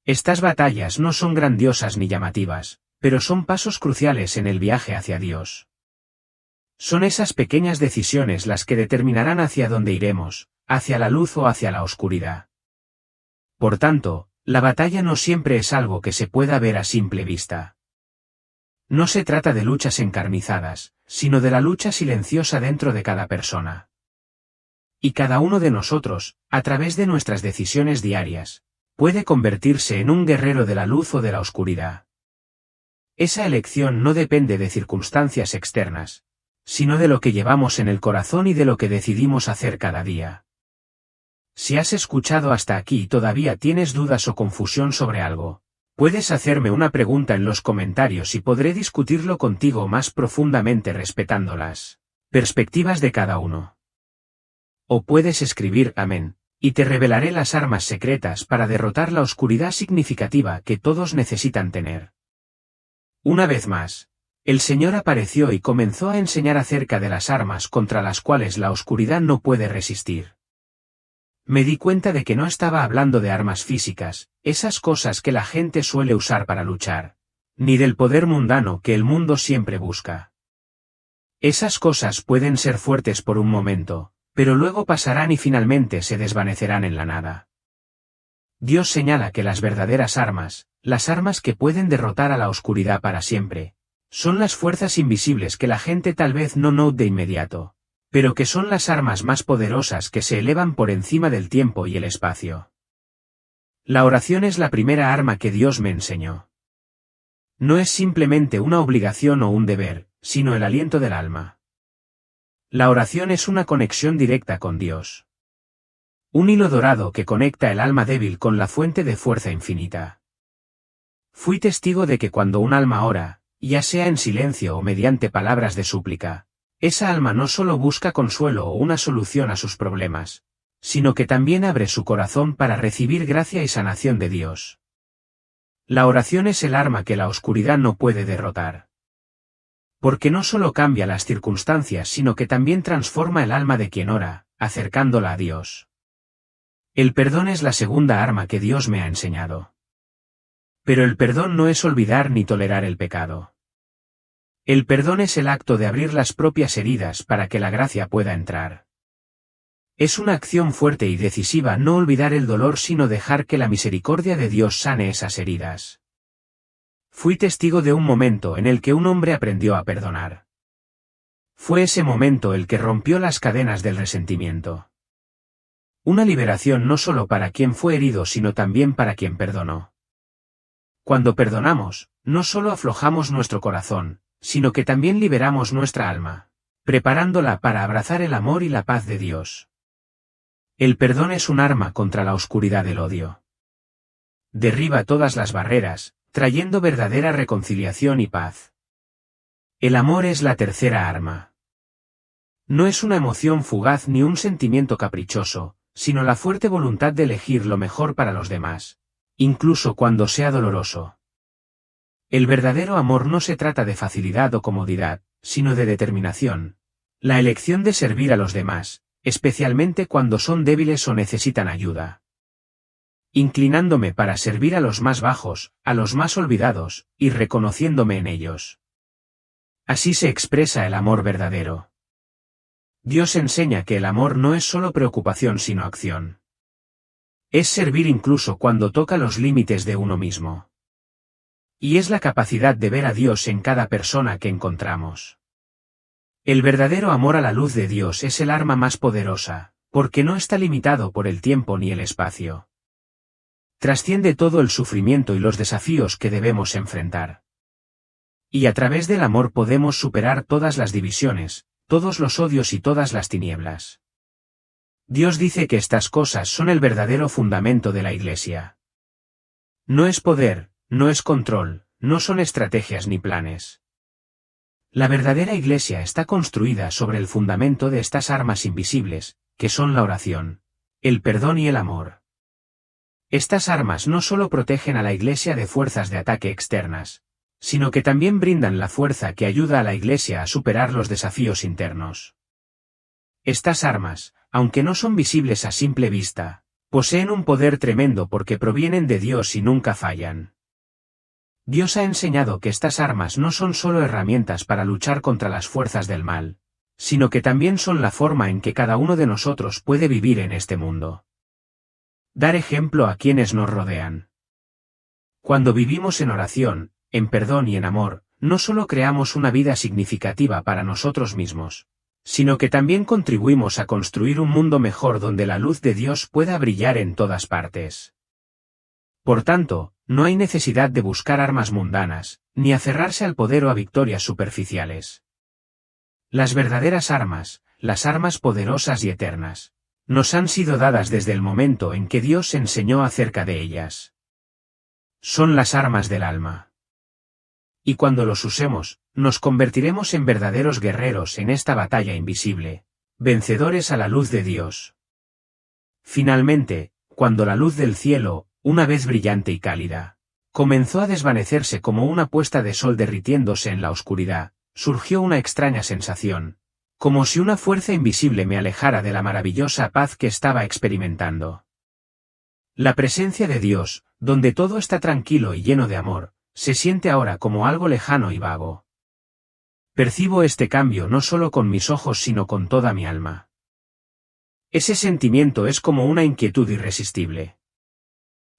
Estas batallas no son grandiosas ni llamativas, pero son pasos cruciales en el viaje hacia Dios. Son esas pequeñas decisiones las que determinarán hacia dónde iremos, hacia la luz o hacia la oscuridad. Por tanto, la batalla no siempre es algo que se pueda ver a simple vista. No se trata de luchas encarnizadas, sino de la lucha silenciosa dentro de cada persona. Y cada uno de nosotros, a través de nuestras decisiones diarias, puede convertirse en un guerrero de la luz o de la oscuridad. Esa elección no depende de circunstancias externas, sino de lo que llevamos en el corazón y de lo que decidimos hacer cada día. Si has escuchado hasta aquí y todavía tienes dudas o confusión sobre algo, puedes hacerme una pregunta en los comentarios y podré discutirlo contigo más profundamente respetando las perspectivas de cada uno. O puedes escribir amén, y te revelaré las armas secretas para derrotar la oscuridad significativa que todos necesitan tener. Una vez más, el Señor apareció y comenzó a enseñar acerca de las armas contra las cuales la oscuridad no puede resistir. Me di cuenta de que no estaba hablando de armas físicas, esas cosas que la gente suele usar para luchar, ni del poder mundano que el mundo siempre busca. Esas cosas pueden ser fuertes por un momento, pero luego pasarán y finalmente se desvanecerán en la nada. Dios señala que las verdaderas armas, las armas que pueden derrotar a la oscuridad para siempre, son las fuerzas invisibles que la gente tal vez no note de inmediato, pero que son las armas más poderosas que se elevan por encima del tiempo y el espacio. La oración es la primera arma que Dios me enseñó. No es simplemente una obligación o un deber, sino el aliento del alma. La oración es una conexión directa con Dios. Un hilo dorado que conecta el alma débil con la fuente de fuerza infinita. Fui testigo de que cuando un alma ora, ya sea en silencio o mediante palabras de súplica, esa alma no solo busca consuelo o una solución a sus problemas, sino que también abre su corazón para recibir gracia y sanación de Dios. La oración es el arma que la oscuridad no puede derrotar. Porque no solo cambia las circunstancias sino que también transforma el alma de quien ora, acercándola a Dios. El perdón es la segunda arma que Dios me ha enseñado. Pero el perdón no es olvidar ni tolerar el pecado. El perdón es el acto de abrir las propias heridas para que la gracia pueda entrar. Es una acción fuerte y decisiva no olvidar el dolor sino dejar que la misericordia de Dios sane esas heridas. Fui testigo de un momento en el que un hombre aprendió a perdonar. Fue ese momento el que rompió las cadenas del resentimiento. Una liberación no solo para quien fue herido sino también para quien perdonó. Cuando perdonamos, no solo aflojamos nuestro corazón, sino que también liberamos nuestra alma, preparándola para abrazar el amor y la paz de Dios. El perdón es un arma contra la oscuridad del odio. Derriba todas las barreras, trayendo verdadera reconciliación y paz. El amor es la tercera arma. No es una emoción fugaz ni un sentimiento caprichoso, sino la fuerte voluntad de elegir lo mejor para los demás, incluso cuando sea doloroso. El verdadero amor no se trata de facilidad o comodidad, sino de determinación. La elección de servir a los demás, especialmente cuando son débiles o necesitan ayuda. Inclinándome para servir a los más bajos, a los más olvidados, y reconociéndome en ellos. Así se expresa el amor verdadero. Dios enseña que el amor no es solo preocupación sino acción. Es servir incluso cuando toca los límites de uno mismo. Y es la capacidad de ver a Dios en cada persona que encontramos. El verdadero amor a la luz de Dios es el arma más poderosa, porque no está limitado por el tiempo ni el espacio. Trasciende todo el sufrimiento y los desafíos que debemos enfrentar. Y a través del amor podemos superar todas las divisiones, todos los odios y todas las tinieblas. Dios dice que estas cosas son el verdadero fundamento de la Iglesia. No es poder, no es control, no son estrategias ni planes. La verdadera Iglesia está construida sobre el fundamento de estas armas invisibles, que son la oración, el perdón y el amor. Estas armas no solo protegen a la Iglesia de fuerzas de ataque externas, sino que también brindan la fuerza que ayuda a la Iglesia a superar los desafíos internos. Estas armas, aunque no son visibles a simple vista, poseen un poder tremendo porque provienen de Dios y nunca fallan. Dios ha enseñado que estas armas no son solo herramientas para luchar contra las fuerzas del mal, sino que también son la forma en que cada uno de nosotros puede vivir en este mundo. Dar ejemplo a quienes nos rodean. Cuando vivimos en oración, en perdón y en amor, no solo creamos una vida significativa para nosotros mismos, sino que también contribuimos a construir un mundo mejor donde la luz de Dios pueda brillar en todas partes. Por tanto, no hay necesidad de buscar armas mundanas, ni aferrarse al poder o a victorias superficiales. Las verdaderas armas, las armas poderosas y eternas, nos han sido dadas desde el momento en que Dios enseñó acerca de ellas. Son las armas del alma. Y cuando los usemos, nos convertiremos en verdaderos guerreros en esta batalla invisible, vencedores a la luz de Dios. Finalmente, cuando la luz del cielo, una vez brillante y cálida, comenzó a desvanecerse como una puesta de sol derritiéndose en la oscuridad, surgió una extraña sensación, como si una fuerza invisible me alejara de la maravillosa paz que estaba experimentando. La presencia de Dios, donde todo está tranquilo y lleno de amor, se siente ahora como algo lejano y vago. Percibo este cambio no solo con mis ojos sino con toda mi alma. Ese sentimiento es como una inquietud irresistible.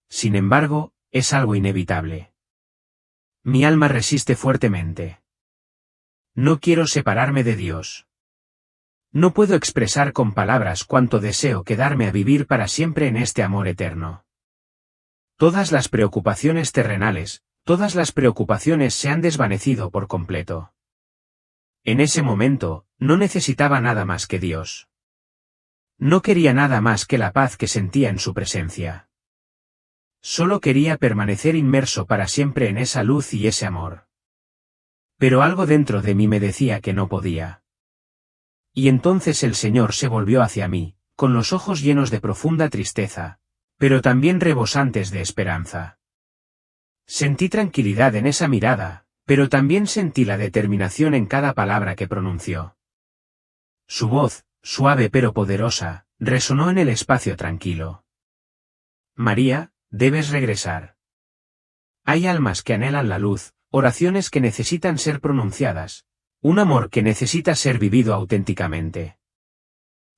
Sin embargo, es algo inevitable. Mi alma resiste fuertemente. No quiero separarme de Dios. No puedo expresar con palabras cuánto deseo quedarme a vivir para siempre en este amor eterno. Todas las preocupaciones terrenales, todas las preocupaciones se han desvanecido por completo. En ese momento, no necesitaba nada más que Dios. No quería nada más que la paz que sentía en su presencia. Solo quería permanecer inmerso para siempre en esa luz y ese amor. Pero algo dentro de mí me decía que no podía. Y entonces el Señor se volvió hacia mí, con los ojos llenos de profunda tristeza, pero también rebosantes de esperanza. Sentí tranquilidad en esa mirada, pero también sentí la determinación en cada palabra que pronunció. Su voz, suave pero poderosa, resonó en el espacio tranquilo. María, debes regresar. Hay almas que anhelan la luz, oraciones que necesitan ser pronunciadas, un amor que necesita ser vivido auténticamente.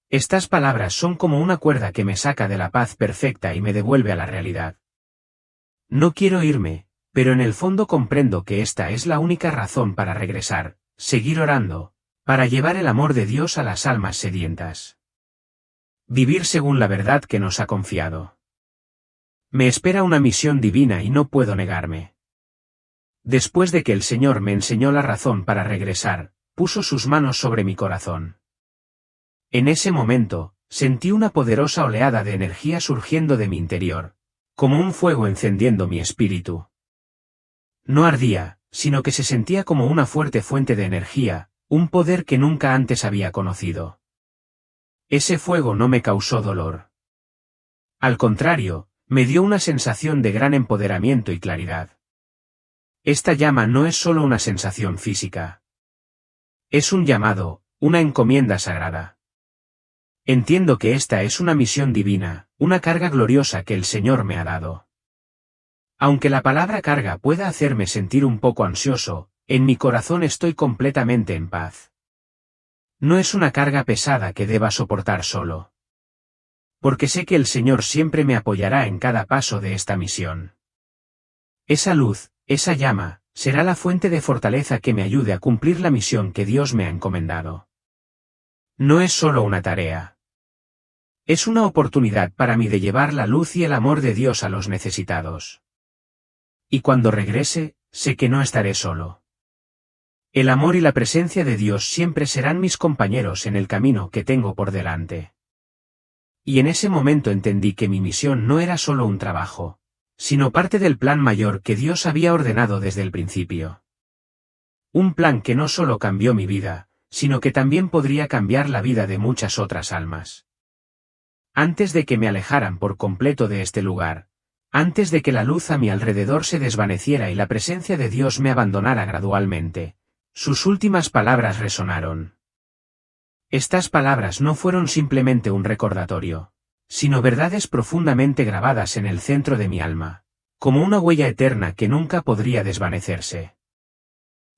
Estas palabras son como una cuerda que me saca de la paz perfecta y me devuelve a la realidad. No quiero irme, pero en el fondo comprendo que esta es la única razón para regresar, seguir orando, para llevar el amor de Dios a las almas sedientas. Vivir según la verdad que nos ha confiado. Me espera una misión divina y no puedo negarme. Después de que el Señor me enseñó la razón para regresar, puso sus manos sobre mi corazón. En ese momento, sentí una poderosa oleada de energía surgiendo de mi interior, como un fuego encendiendo mi espíritu. No ardía, sino que se sentía como una fuerte fuente de energía, un poder que nunca antes había conocido. Ese fuego no me causó dolor. Al contrario, me dio una sensación de gran empoderamiento y claridad. Esta llama no es solo una sensación física. Es un llamado, una encomienda sagrada. Entiendo que esta es una misión divina, una carga gloriosa que el Señor me ha dado. Aunque la palabra carga pueda hacerme sentir un poco ansioso, en mi corazón estoy completamente en paz. No es una carga pesada que deba soportar solo. Porque sé que el Señor siempre me apoyará en cada paso de esta misión. Esa luz, esa llama, será la fuente de fortaleza que me ayude a cumplir la misión que Dios me ha encomendado. No es solo una tarea. Es una oportunidad para mí de llevar la luz y el amor de Dios a los necesitados. Y cuando regrese, sé que no estaré solo. El amor y la presencia de Dios siempre serán mis compañeros en el camino que tengo por delante. Y en ese momento entendí que mi misión no era solo un trabajo, sino parte del plan mayor que Dios había ordenado desde el principio. Un plan que no solo cambió mi vida, sino que también podría cambiar la vida de muchas otras almas. Antes de que me alejaran por completo de este lugar, antes de que la luz a mi alrededor se desvaneciera y la presencia de Dios me abandonara gradualmente, sus últimas palabras resonaron. Estas palabras no fueron simplemente un recordatorio, sino verdades profundamente grabadas en el centro de mi alma, como una huella eterna que nunca podría desvanecerse.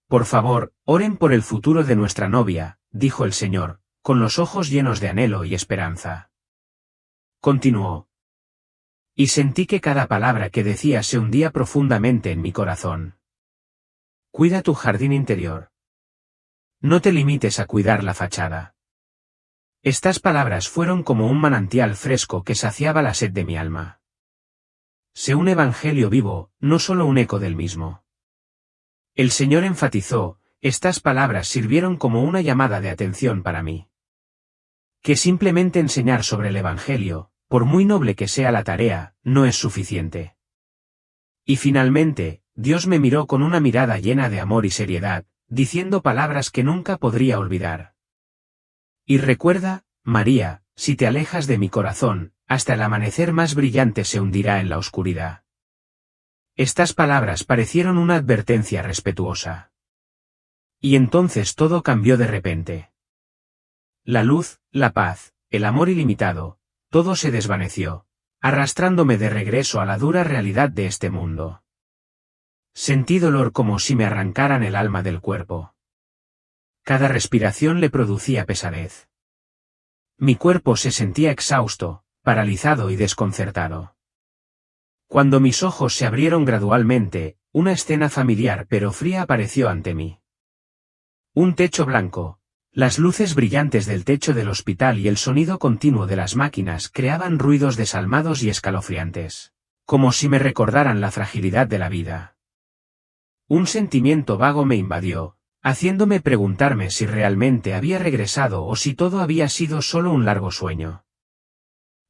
Por favor, oren por el futuro de nuestra novia, dijo el Señor, con los ojos llenos de anhelo y esperanza. Continuó. Y sentí que cada palabra que decía se hundía profundamente en mi corazón. Cuida tu jardín interior. No te limites a cuidar la fachada. Estas palabras fueron como un manantial fresco que saciaba la sed de mi alma. Sé un evangelio vivo, no solo un eco del mismo. El Señor enfatizó, estas palabras sirvieron como una llamada de atención para mí. Que simplemente enseñar sobre el evangelio, por muy noble que sea la tarea, no es suficiente. Y finalmente, Dios me miró con una mirada llena de amor y seriedad, diciendo palabras que nunca podría olvidar. Y recuerda, María, si te alejas de mi corazón, hasta el amanecer más brillante se hundirá en la oscuridad. Estas palabras parecieron una advertencia respetuosa. Y entonces todo cambió de repente. La luz, la paz, el amor ilimitado, todo se desvaneció, arrastrándome de regreso a la dura realidad de este mundo. Sentí dolor como si me arrancaran el alma del cuerpo. Cada respiración le producía pesadez. Mi cuerpo se sentía exhausto, paralizado y desconcertado. Cuando mis ojos se abrieron gradualmente, una escena familiar pero fría apareció ante mí. Un techo blanco. Las luces brillantes del techo del hospital y el sonido continuo de las máquinas creaban ruidos desalmados y escalofriantes, como si me recordaran la fragilidad de la vida. Un sentimiento vago me invadió, haciéndome preguntarme si realmente había regresado o si todo había sido solo un largo sueño.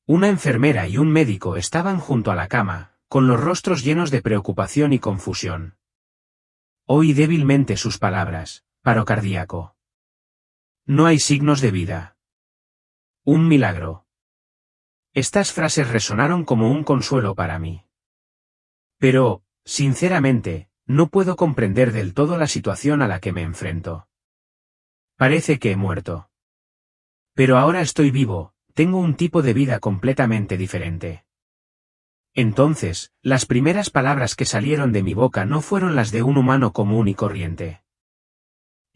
Una enfermera y un médico estaban junto a la cama, con los rostros llenos de preocupación y confusión. Oí débilmente sus palabras: paro cardíaco. No hay signos de vida. Un milagro. Estas frases resonaron como un consuelo para mí. Pero, sinceramente, no puedo comprender del todo la situación a la que me enfrento. Parece que he muerto. Pero ahora estoy vivo, tengo un tipo de vida completamente diferente. Entonces, las primeras palabras que salieron de mi boca no fueron las de un humano común y corriente.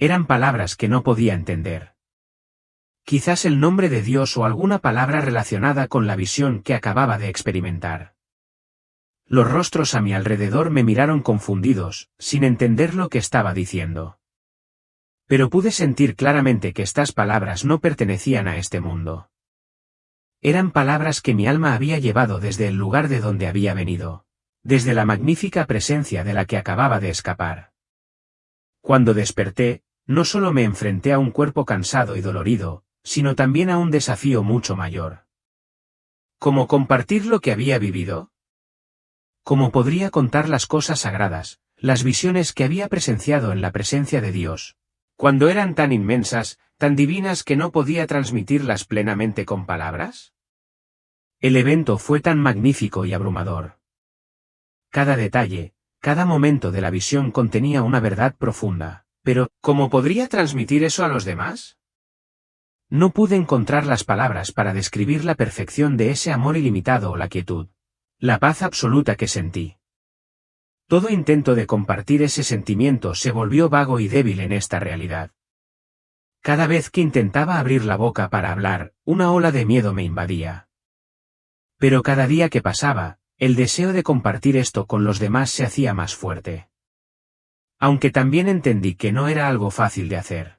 Eran palabras que no podía entender. Quizás el nombre de Dios o alguna palabra relacionada con la visión que acababa de experimentar. Los rostros a mi alrededor me miraron confundidos, sin entender lo que estaba diciendo. Pero pude sentir claramente que estas palabras no pertenecían a este mundo. Eran palabras que mi alma había llevado desde el lugar de donde había venido, desde la magnífica presencia de la que acababa de escapar. Cuando desperté, no solo me enfrenté a un cuerpo cansado y dolorido, sino también a un desafío mucho mayor. ¿Cómo compartir lo que había vivido? ¿Cómo podría contar las cosas sagradas, las visiones que había presenciado en la presencia de Dios, cuando eran tan inmensas, tan divinas que no podía transmitirlas plenamente con palabras? El evento fue tan magnífico y abrumador. Cada detalle, cada momento de la visión contenía una verdad profunda. Pero, ¿cómo podría transmitir eso a los demás? No pude encontrar las palabras para describir la perfección de ese amor ilimitado o la quietud, la paz absoluta que sentí. Todo intento de compartir ese sentimiento se volvió vago y débil en esta realidad. Cada vez que intentaba abrir la boca para hablar, una ola de miedo me invadía. Pero cada día que pasaba, el deseo de compartir esto con los demás se hacía más fuerte. Aunque también entendí que no era algo fácil de hacer.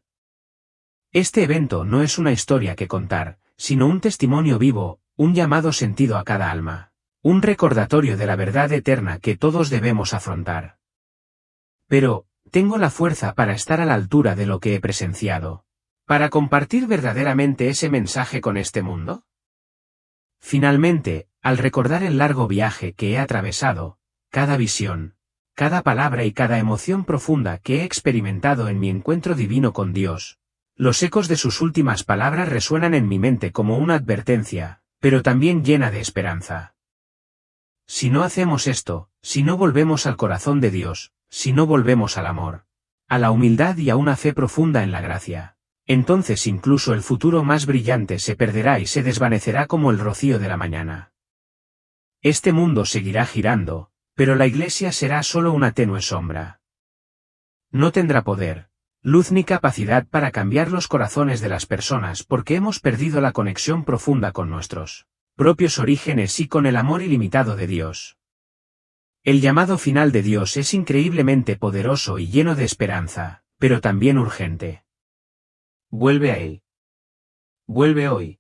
Este evento no es una historia que contar, sino un testimonio vivo, un llamado sentido a cada alma, un recordatorio de la verdad eterna que todos debemos afrontar. Pero, ¿tengo la fuerza para estar a la altura de lo que he presenciado? ¿Para compartir verdaderamente ese mensaje con este mundo? Finalmente, al recordar el largo viaje que he atravesado, cada visión, cada palabra y cada emoción profunda que he experimentado en mi encuentro divino con Dios, los ecos de sus últimas palabras resuenan en mi mente como una advertencia, pero también llena de esperanza. Si no hacemos esto, si no volvemos al corazón de Dios, si no volvemos al amor, a la humildad y a una fe profunda en la gracia, entonces incluso el futuro más brillante se perderá y se desvanecerá como el rocío de la mañana. Este mundo seguirá girando, pero la Iglesia será solo una tenue sombra. No tendrá poder, luz ni capacidad para cambiar los corazones de las personas porque hemos perdido la conexión profunda con nuestros propios orígenes y con el amor ilimitado de Dios. El llamado final de Dios es increíblemente poderoso y lleno de esperanza, pero también urgente. Vuelve a Él. Vuelve hoy.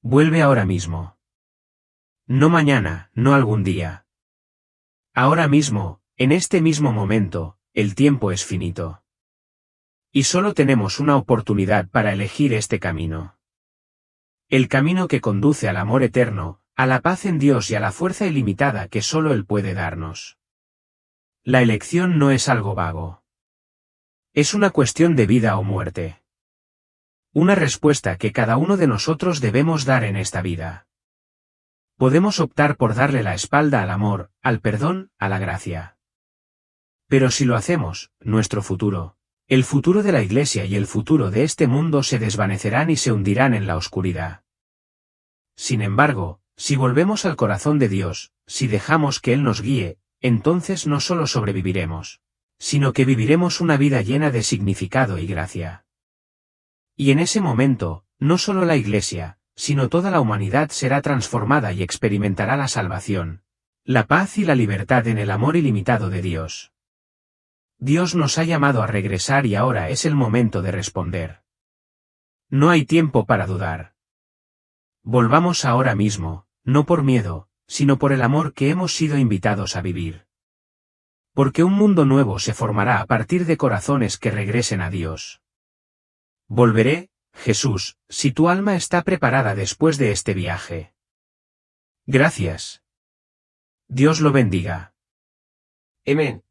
Vuelve ahora mismo. No mañana, no algún día. Ahora mismo, en este mismo momento, el tiempo es finito. Y solo tenemos una oportunidad para elegir este camino. El camino que conduce al amor eterno, a la paz en Dios y a la fuerza ilimitada que solo Él puede darnos. La elección no es algo vago. Es una cuestión de vida o muerte. Una respuesta que cada uno de nosotros debemos dar en esta vida. Podemos optar por darle la espalda al amor, al perdón, a la gracia. Pero si lo hacemos, nuestro futuro, el futuro de la Iglesia y el futuro de este mundo se desvanecerán y se hundirán en la oscuridad. Sin embargo, si volvemos al corazón de Dios, si dejamos que Él nos guíe, entonces no solo sobreviviremos, sino que viviremos una vida llena de significado y gracia. Y en ese momento, no solo la Iglesia, sino toda la humanidad será transformada y experimentará la salvación, la paz y la libertad en el amor ilimitado de Dios. Dios nos ha llamado a regresar y ahora es el momento de responder. No hay tiempo para dudar. Volvamos ahora mismo, no por miedo, sino por el amor que hemos sido invitados a vivir. Porque un mundo nuevo se formará a partir de corazones que regresen a Dios. Volveré, Jesús, si tu alma está preparada después de este viaje. Gracias. Dios lo bendiga. Amén.